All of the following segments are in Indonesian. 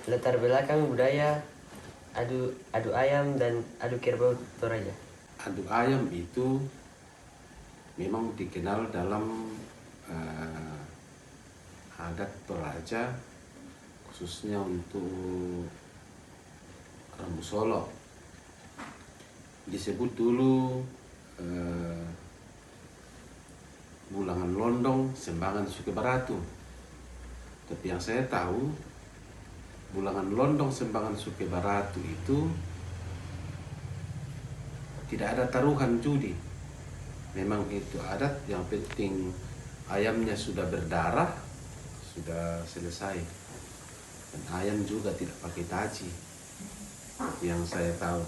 latar belakang budaya adu ayam dan adu kerbau Toraja. Adu ayam itu memang dikenal dalam adat Toraja, khususnya untuk Rambu Solo. Disebut dulu Bulangan Londong Sembangan Suke Baratu. Tapi yang saya tahu, Bulangan Londong Sembangan Suke Baratu itu tidak ada taruhan judi. Memang itu adat, yang penting ayamnya sudah berdarah, sudah selesai. Dan ayam juga tidak pakai taji, yang saya tahu.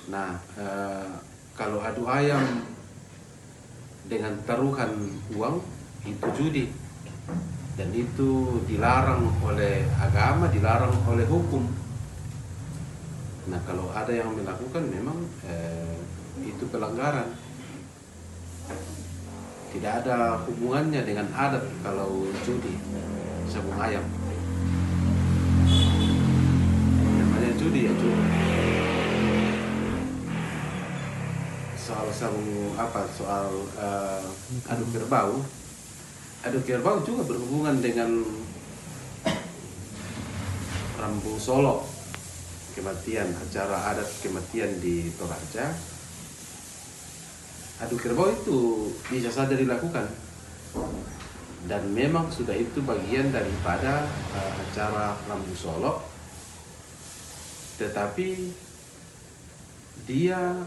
Nah, kalau adu ayam dengan taruhan uang itu judi, dan itu dilarang oleh agama, dilarang oleh hukum. Nah, kalau ada yang melakukan memang itu pelanggaran. Tidak ada hubungannya dengan adat kalau judi sabung ayam. Namanya judi ya judi. Soal adu kerbau. Adu kerbau juga berhubungan dengan Rambu Solo, kematian, acara adat kematian di Toraja. Adu kerbau itu bisa saja dilakukan, dan memang sudah itu bagian daripada acara Rambu Solo. Tetapi dia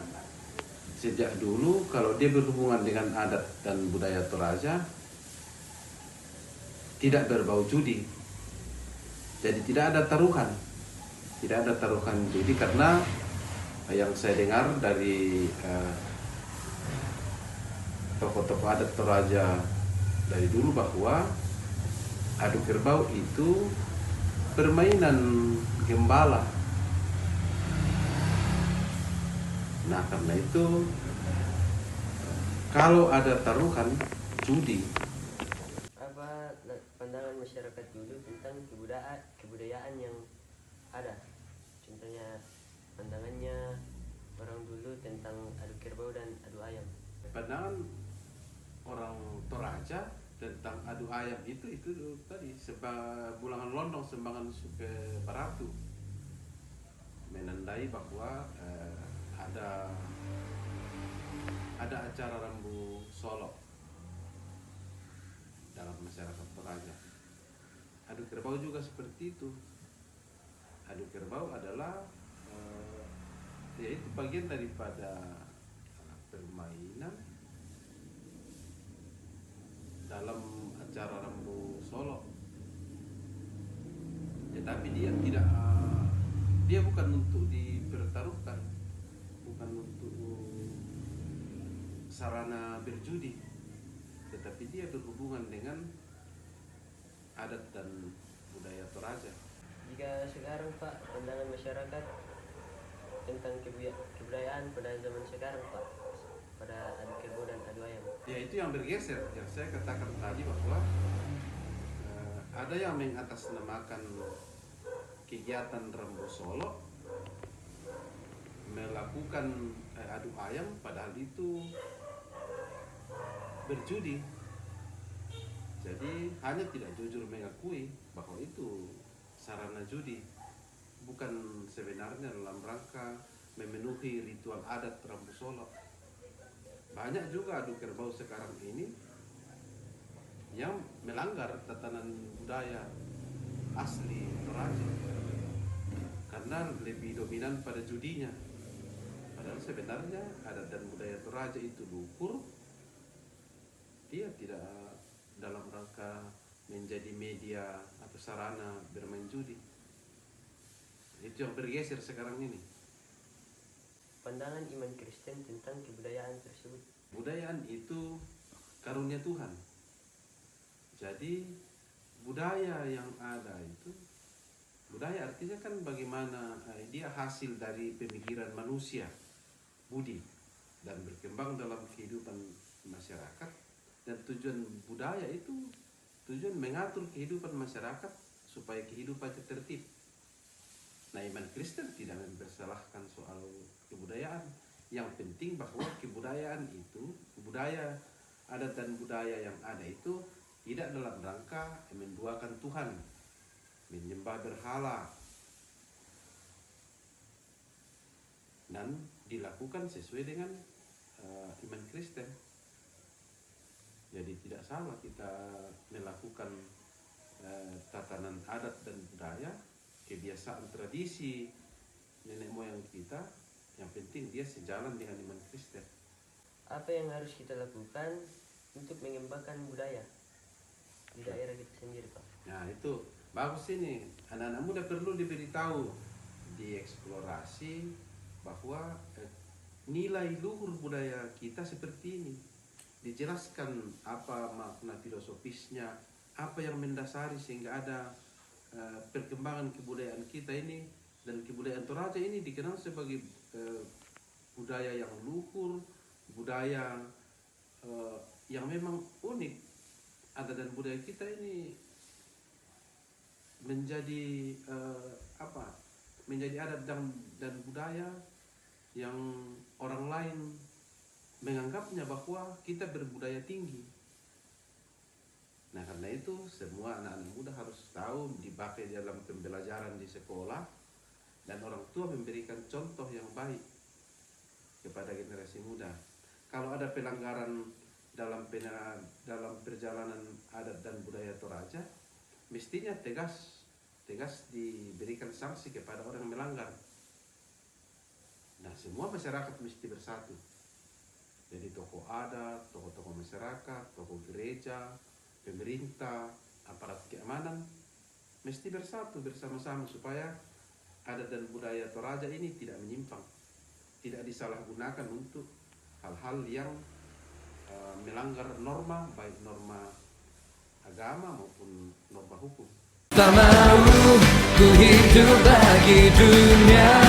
sejak dulu kalau dia berhubungan dengan adat dan budaya Toraja tidak berbau judi. Jadi tidak ada taruhan. Tidak ada taruhan judi, karena yang saya dengar dari tokoh-tokoh adat Toraja dari dulu bahwa adu kerbau itu permainan gembala. Nah, karena itu kalau ada taruhan judi. Apa pandangan masyarakat dulu tentang kebudayaan yang ada? Contohnya pandangannya orang dulu tentang adu kerbau dan adu ayam. Pandangan orang Toraja tentang adu ayam itu tadi Bulangan Londong Sembangan Suke Baratu, menandai bahwa ada acara Rambu Solo dalam masyarakat Toraja. Adu kerbau juga seperti itu. Adu kerbau adalah yaitu bagian daripada permainan dalam acara Rambu Solo. Tetapi dia bukan untuk dipertaruhkan, bukan untuk sarana berjudi, tetapi dia berhubungan dengan adat dan budaya Toraja. Jika sekarang Pak, pandangan masyarakat tentang kebudayaan pada zaman sekarang Pak, pada adu kerbau dan adu ayam. Ya, itu yang bergeser, yang saya katakan tadi bahwa ada yang mengatasnamakan kegiatan Rambu Solo, melakukan adu ayam, padahal itu berjudi. Jadi hanya tidak jujur mengakui bahwa itu sarana judi, bukan sebenarnya dalam rangka memenuhi ritual adat Rambu Solo. Banyak juga adu kerbau sekarang ini yang melanggar tatanan budaya asli Toraja, karena lebih dominan pada judinya. Padahal sebenarnya adat dan budaya Toraja itu luhur. Dia tidak dalam rangka menjadi media atau sarana bermain judi. Itu yang bergeser sekarang ini. Pandangan iman Kristen tentang kebudayaan tersebut. Budayaan itu karunia Tuhan. Jadi budaya yang ada itu, budaya artinya kan bagaimana dia hasil dari pemikiran manusia, budi, dan berkembang dalam kehidupan masyarakat. Dan tujuan budaya itu tujuan mengatur kehidupan masyarakat supaya kehidupan tertib. Nah, iman Kristen tidak mempersalahkan soal kebudayaan. Yang penting bahwa kebudayaan itu, budaya adat dan budaya yang ada itu tidak dalam rangka menduakan Tuhan, menyembah berhala, dan dilakukan sesuai dengan iman Kristen. Jadi tidak salah kita melakukan tatanan adat dan budaya, kebiasaan tradisi nenek moyang kita, yang penting dia sejalan dengan iman Kristen. Apa yang harus kita lakukan untuk mengembangkan budaya di daerah kita sendiri, Pak? Nah itu bagus ini, anak-anak muda perlu diberitahu, dieksplorasi bahwa nilai luhur budaya kita seperti ini. Dijelaskan apa makna filosofisnya, apa yang mendasari sehingga ada perkembangan kebudayaan kita ini. Dan kebudayaan Toraja ini dikenal sebagai budaya yang luhur, budaya yang memang unik. Adat dan budaya kita ini menjadi menjadi adat dan budaya yang orang lain menganggapnya bahwa kita berbudaya tinggi. Nah, karena itu semua anak-anak muda harus tahu, dipakai dalam pembelajaran di sekolah, dan orang tua memberikan contoh yang baik kepada generasi muda. Kalau ada pelanggaran dalam perjalanan adat dan budaya Toraja, mestinya tegas diberikan sanksi kepada orang yang melanggar. Nah, semua masyarakat mesti bersatu. Jadi tokoh adat, tokoh-tokoh masyarakat, tokoh gereja, pemerintah, aparat keamanan mesti bersatu bersama-sama supaya adat dan budaya Toraja ini tidak menyimpang, tidak disalahgunakan untuk hal-hal yang melanggar norma, baik norma agama maupun norma hukum. Tak mau ku hidup bagi dunia.